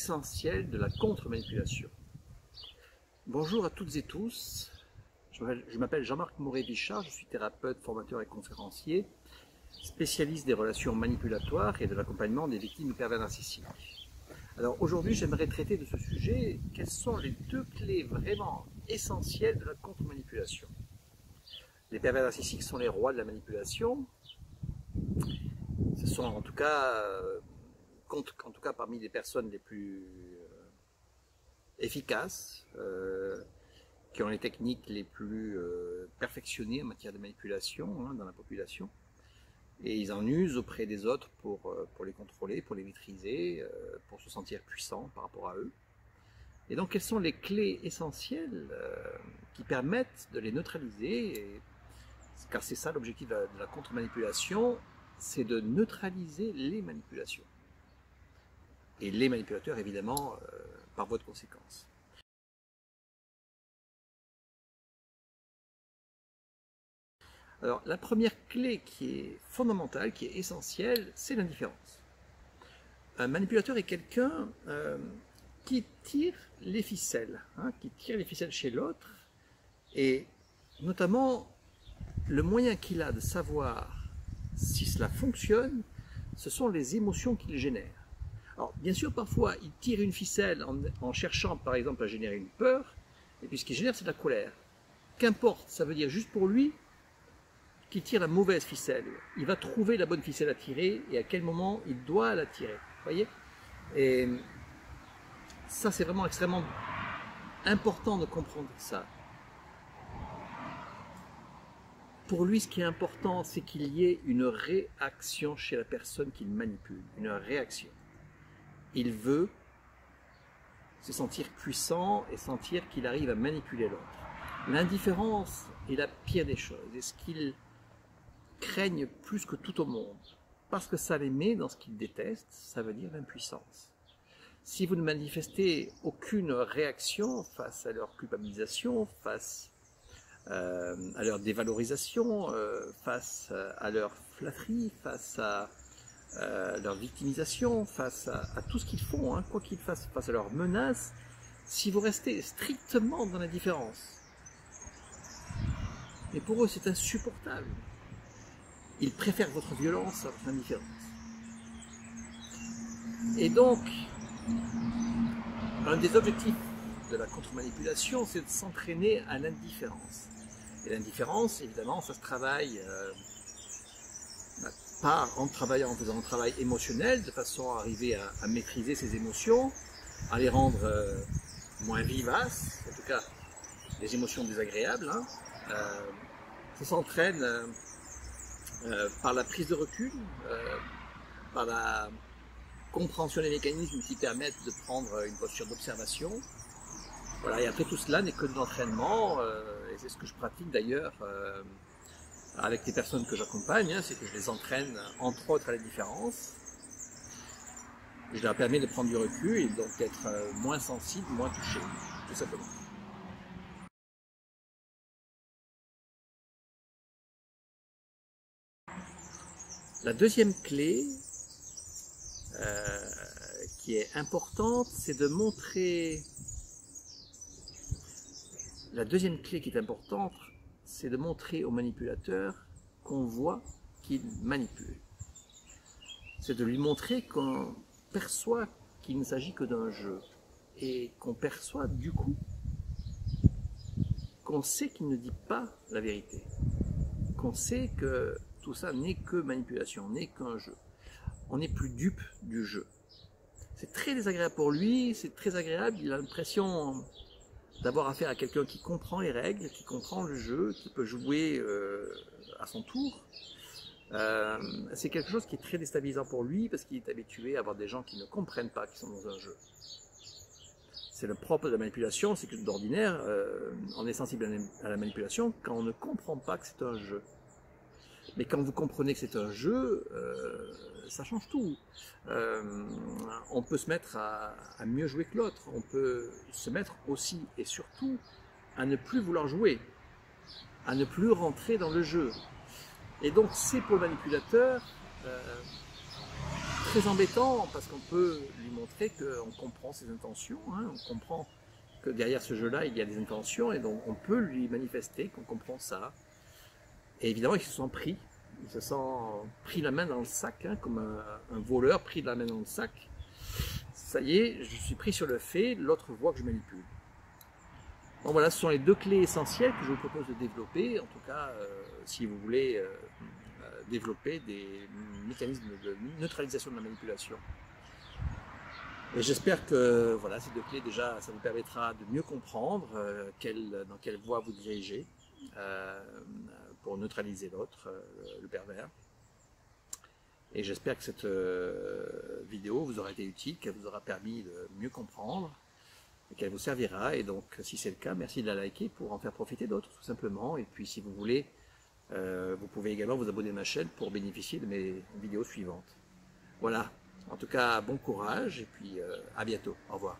essentiels de la contre-manipulation. Bonjour à toutes et tous, je m'appelle Jean-Marc Moret-Vichard, je suis thérapeute, formateur et conférencier, spécialiste des relations manipulatoires et de l'accompagnement des victimes de pervers narcissiques. Alors aujourd'hui, j'aimerais traiter de ce sujet, quelles sont les deux clés vraiment essentielles de la contre-manipulation. Les pervers narcissiques sont les rois de la manipulation. Ce sont en tout cas parmi les personnes les plus efficaces, qui ont les techniques les plus perfectionnées en matière de manipulation dans la population. Et ils en usent auprès des autres pour les contrôler, pour les maîtriser, pour se sentir puissants par rapport à eux. Et donc, quelles sont les clés essentielles qui permettent de les neutraliser, car c'est ça l'objectif de la contre-manipulation, c'est de neutraliser les manipulations. Et les manipulateurs, évidemment, par voie de conséquence. Alors, la première clé qui est fondamentale, qui est essentielle, c'est l'indifférence. Un manipulateur est quelqu'un qui tire les ficelles, qui tire les ficelles chez l'autre, et notamment, le moyen qu'il a de savoir si cela fonctionne, ce sont les émotions qu'il génère. Alors, bien sûr, parfois, il tire une ficelle en cherchant, par exemple, à générer une peur, et puis ce qu'il génère, c'est de la colère. Qu'importe, ça veut dire juste pour lui qu'il tire la mauvaise ficelle. Il va trouver la bonne ficelle à tirer, et à quel moment il doit la tirer. Vous voyez? Et ça, c'est vraiment extrêmement important de comprendre ça. Pour lui, ce qui est important, c'est qu'il y ait une réaction chez la personne qu'il manipule, une réaction. Il veut se sentir puissant et sentir qu'il arrive à manipuler l'autre. L'indifférence est la pire des choses, et ce qu'ils craignent plus que tout au monde, parce que ça les met dans ce qu'ils détestent, ça veut dire l'impuissance. Si vous ne manifestez aucune réaction face à leur culpabilisation, face à leur dévalorisation, face à leur flatterie, face à leur victimisation, face à tout ce qu'ils font, quoi qu'ils fassent, face à leurs menaces, si vous restez strictement dans l'indifférence, mais pour eux c'est insupportable. Ils préfèrent votre violence à votre indifférence. Et donc, un des objectifs de la contre-manipulation, c'est de s'entraîner à l'indifférence. Et l'indifférence, évidemment, ça se travaille pas en travaillant, en faisant un travail émotionnel, de façon à arriver à maîtriser ses émotions, à les rendre moins vivaces, en tout cas les émotions désagréables. Ça s'entraîne par la prise de recul, par la compréhension des mécanismes qui permettent de prendre une posture d'observation. Voilà, et après tout cela n'est que de l'entraînement, et c'est ce que je pratique d'ailleurs avec les personnes que j'accompagne, c'est que je les entraîne entre autres à l'indifférence. Je leur permets de prendre du recul et donc d'être moins sensible, moins touché, tout simplement. La deuxième clé qui est importante, c'est de montrer... La deuxième clé qui est importante, c'est de montrer au manipulateur qu'on voit qu'il manipule. C'est de lui montrer qu'on perçoit qu'il ne s'agit que d'un jeu et qu'on perçoit du coup qu'on sait qu'il ne dit pas la vérité, qu'on sait que tout ça n'est que manipulation, n'est qu'un jeu. On n'est plus dupe du jeu. C'est très désagréable pour lui, c'est très agréable, il a l'impression d'avoir affaire à quelqu'un qui comprend les règles, qui comprend le jeu, qui peut jouer à son tour. C'est quelque chose qui est très déstabilisant pour lui parce qu'il est habitué à avoir des gens qui ne comprennent pas qu'ils sont dans un jeu. C'est le propre de la manipulation, c'est que d'ordinaire, on est sensible à la manipulation quand on ne comprend pas que c'est un jeu. Mais quand vous comprenez que c'est un jeu, ça change tout. On peut se mettre à mieux jouer que l'autre. On peut se mettre aussi et surtout à ne plus vouloir jouer, à ne plus rentrer dans le jeu. Et donc c'est pour le manipulateur très embêtant parce qu'on peut lui montrer qu'on comprend ses intentions, hein, on comprend que derrière ce jeu-là, il y a des intentions, et donc on peut lui manifester qu'on comprend ça. Et évidemment, il se sent pris. Il se sent pris la main dans le sac, hein, comme un voleur pris la main dans le sac. Ça y est, je suis pris sur le fait, l'autre voit que je manipule. Bon voilà, ce sont les deux clés essentielles que je vous propose de développer, en tout cas, si vous voulez développer des mécanismes de neutralisation de la manipulation. Et j'espère que voilà, ces deux clés, déjà, ça vous permettra de mieux comprendre dans quelle voie vous dirigez pour neutraliser l'autre, le pervers. Et j'espère que cette vidéo vous aura été utile, qu'elle vous aura permis de mieux comprendre, et qu'elle vous servira. Et donc, si c'est le cas, merci de la liker pour en faire profiter d'autres, tout simplement. Et puis, si vous voulez, vous pouvez également vous abonner à ma chaîne pour bénéficier de mes vidéos suivantes. Voilà. En tout cas, bon courage et puis à bientôt. Au revoir.